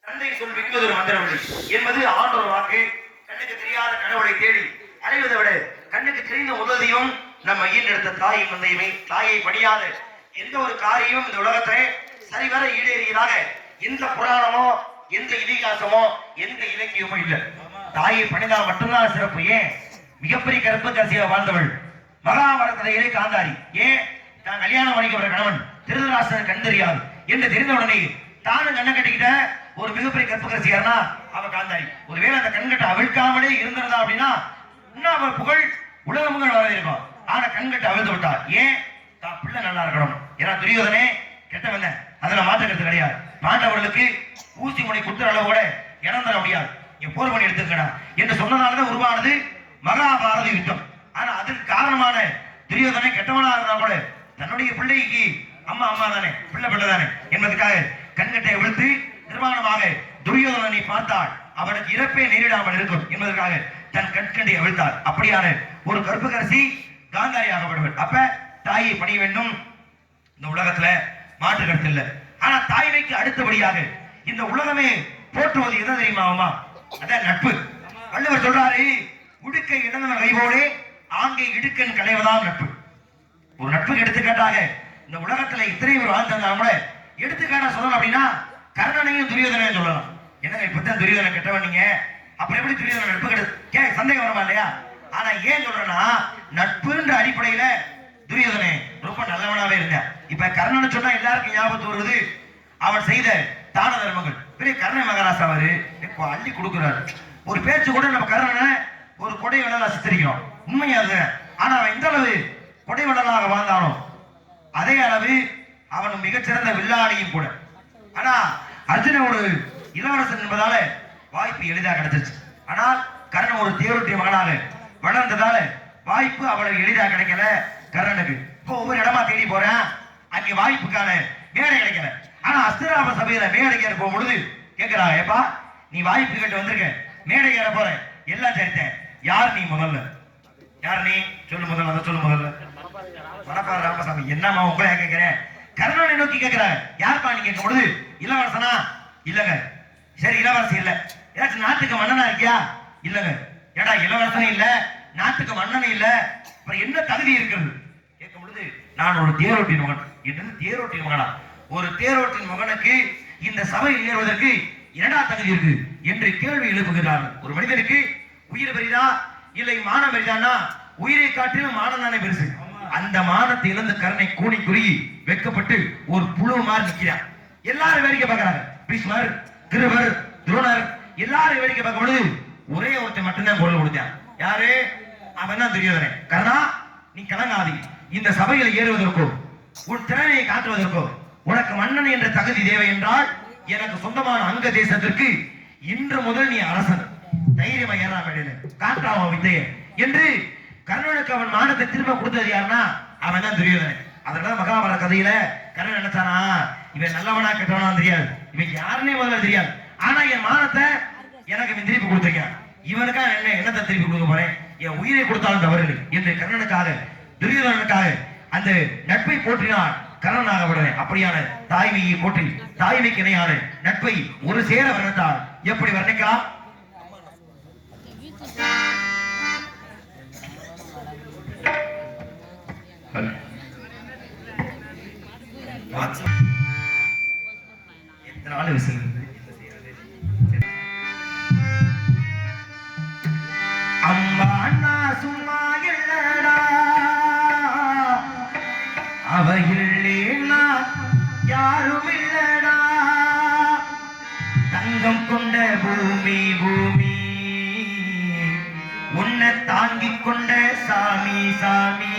தந்தை சொல் மிக்கது ஒரு மந்திரமில்லை என்பது ஆண்டோர் வாக்கு. கண்ணுக்கு தெரியாத கடவுளை தேடி அடைவதை விட கண்ணுக்கு தெரிந்த உதவியும் நம்ம ஈண்டெடுத்த தாயும் தந்தையுமே. தாயை படியாத எந்த ஒரு காரியமும் இந்த உலகத்தை சரிவர ஈடேறியதாக எந்த புராணமோ எந்த இதிகாசமோ எந்த இலக்கியமோ இல்லை. தாயை பணிந்தால் மட்டும்தான் சிறப்பு. ஏன்? மிகப்பெரிய கற்புக்கரசியாக வாழ்ந்தவள் மகாபாரதத்திலே காந்தாரி. ஏன்? தான் கல்யாணம் பண்ணிக்கிற கணவன் திருதராஷ்டிரன் கண் தெரியாது என்று தெரிந்தவுடனே தானும் கண்ணை கட்டிக்கிட்ட ஒரு மிகப்பெரிய கற்புக்கரசியார்னா அவ காந்தாரி. ஒருவேளை அந்த கண்கட்டை அவிழ்க்காமலே இருந்திருந்தா அப்படின்னா இன்னும் அவர் புகழ் உலகமுங்கள் வர இருக்கும். ஆனா கண்கட்டை அவிழ்ந்து விட்டார். ஏன்? தான் பிள்ளை நல்லா இருக்கணும். ஏன்னா துரியோதனே கெட்டவங்க, அதுல மாற்ற கருத்து கிடையாது. பாண்டவர்களுக்கு ஊசி முனை குத்துற அளவு கூட இடம் தர முடியாது. நீங்க போர் பண்ணி எடுத்துக்கடா என்று சொன்னதாலதான் உருவானது மகாபாரத யுத்தம். ஆனா அதற்கு காரணமான துரியோதனை கெட்டவனா இருந்தா கூட தன்னுடைய பிள்ளைக்கு அம்மா அம்மா தானே, பிள்ளை பிள்ளை தானே என்பதற்காக கண்கட்டை விழுத்து நிர்மாணமாக துரியோதனனை பார்த்தால் அவனுக்கு இறப்பே நேரிடாமல் இருக்கும் என்பதற்காக தன் கண்கண்டை அவிழ்த்தார். அப்படியான ஒரு கற்புக்கரசி காந்தாரி ஆகப்படுவர். அப்ப தாயை பணிய வேண்டும். இந்த உலகத்துல மாற்று கருத்து இல்லை. ஆனா தாய்மைக்கு அடுத்தபடியாக இந்த உலகமே போற்றுவது எதை தெரியுமா? அதான் நட்பு. வள்ளுவர் சொல்றாரு, உடுக்கை இழந்தவன் கைவோடே ஆங்கை இடுக்கன் களைவதாம் நட்பு. ஒரு நட்புக்கு எடுத்துக்காட்டாக இந்த உலகத்துல இத்தனை பேர் வாழ்ந்தாலும் கூட எடுத்துக்காட்டா சொல்லணும் அப்படின்னா கர்ணனையும் துரியோதனையும் சொல்லலாம். என்னங்க இப்பதான் துரியோதனை கெட்டவன் நீங்க, அப்புறம் எப்படி துரியோதனை நட்பு கெடு சந்தேகம் வருமா இல்லையா? ஆனா ஏன் சொல்றேன்னா நட்புன்ற அடிப்படையில துரியோதனை ரொம்ப நல்லவனாவே இருந்தான். இப்ப கர்ணனை சொன்னா எல்லாருக்கும் ஞாபகத்து வருவது அவன் செய்த தான தர்மங்கள். பெரிய கர்ண மகாராசா அவரு அள்ளி கொடுக்கிறாரு. ஒரு பேச்சு கூட நம்ம கர்ணனை ஒரு கொடை வள்ளலா சித்தரிக்கிறோம், உண்மையாது. ஆனா அவன் இந்த அளவு கொடை வள்ளலாக வாழ்ந்தானோ அதே அளவு அவன் மிகச்சிறந்த வில்லாளியும் கூட. ஆனா அர்ஜுன ஒரு இளவரசன் என்பதால வாய்ப்பு எளிதாக கிடைச்சிச்சு. ஆனால் கர்ணன் ஒரு தேரோட்டிய மகனாக வளர்ந்ததால வாய்ப்பு அவ்வளவு எளிதாக கிடைக்கல கர்ணனுக்கு. இப்போ ஒவ்வொரு இடமா தேடி போறேன், அங்கே வாய்ப்புக்கான மேடை கிடைக்கல. ஆனா அஸ்திராப சபையில மேடை ஏற போகும் பொழுது கேட்கிறா, ஏப்பா நீ வாய்ப்பு கேட்டு வந்திருக்க, மேடை ஏற போற, எல்லாம் சரித்தேன், யார் நீ முதல்ல, யார் நீ சொல்லு முதல்ல, அதை சொல்லு முதல்ல. வடப்பாறை ராமசாமி, என்னம்மா உங்களை கேட்கிறேன், கர்ணனை நோக்கி கேட்கிறாங்க. யாருப்பா நீ கேட்கும் பொழுது இளவரசனா? இல்லங்க. சரி இளவரசி இல்ல, ஏதாச்சும் நாட்டுக்கு மன்னனா இருக்கியா? இல்லங்க. ஏடா இளவரசனே இல்ல, நாட்டுக்கு மன்னனே இல்ல, அப்புறம் என்ன தகுதி இருக்கிறது கேட்கும் பொழுது நான் ஒரு தேரோட்டின் மகன். என்னது தேரோட்டின் மகனா? ஒரு தேரோட்டின் மகனுக்கு இந்த சபையில் ஏறுவதற்கு என்னடா தகுதி இருக்கு என்று கேள்வி எழுப்புகிறார்கள். ஒரு மனிதனுக்கு உயிர் பெரிதா இல்லை மானம் பெரிதானா? உயிரை காட்டிலும் மானம் தானே பெருசு. அந்த மானத்தை இழந்து கருணை கூணி குறுகி வெட்கப்பட்டு ஒரு புழு மாதிரி நிற்கிறார். எல்லாரும் வேடிக்கை பார்க்கிறாங்க. பீஷ்மர், கிருவர், துரோணர் எல்லாரும் வேடிக்கை பார்க்கும் பொழுது ஒரே ஒருத்தன் மட்டும்தான் குரல் கொடுத்தான். யாரு? அவன் தான் துரியோதனன். கர்ணா நீ கலங்காதி, இந்த சபையில் ஏறுவதற்கோ உன் திறமையை காட்டுவதற்கோ உனக்கு மன்னன் என்ற தகுதி தேவை என்றால் எனக்கு சொந்தமான அங்க தேசத்திற்கு இன்று முதல் நீ அரசன், தைரியமா ஏறாம காட்டாம வித்தைய என்று கர்ணனுக்கு அவன் மானத்தை திரும்ப கொடுத்தது யாருன்னா அவன் தான் துரியோதனன். அதனால மகாபாரத கதையில கர்ணன் நினைச்சானா, இவன் நல்லவனா கெட்டவனா தெரியாது, இவன் யாருன்னே முதல்ல தெரியாது, ஆனா என் மானத்தை எனக்கு இவன் திருப்பி கொடுத்திருக்கான், இவனுக்கா என்னத்தை திருப்பி கொடுக்க போறேன், என் உயிரை கொடுத்தாலும் தவறு என்று கர்ணனுக்காக துரியோதனனுக்காக அந்த நட்பை போற்றினான் கர்ணனாக விடுறேன். அப்படியான தாய்மையை போற்றி தாய்மைக்கு இணையான நட்பை ஒரு சேர வர்ணித்தால் எப்படி வர்ணிக்கலாம்? எத்தனை விசில் அம்மா நான் சும்மா இல்லடா, அவையில்லே நான் யாரும் இல்லடா, தங்கம் கொண்ட பூமி பூமி உன்னை தாங்கிக் கொண்ட சாமி சாமி,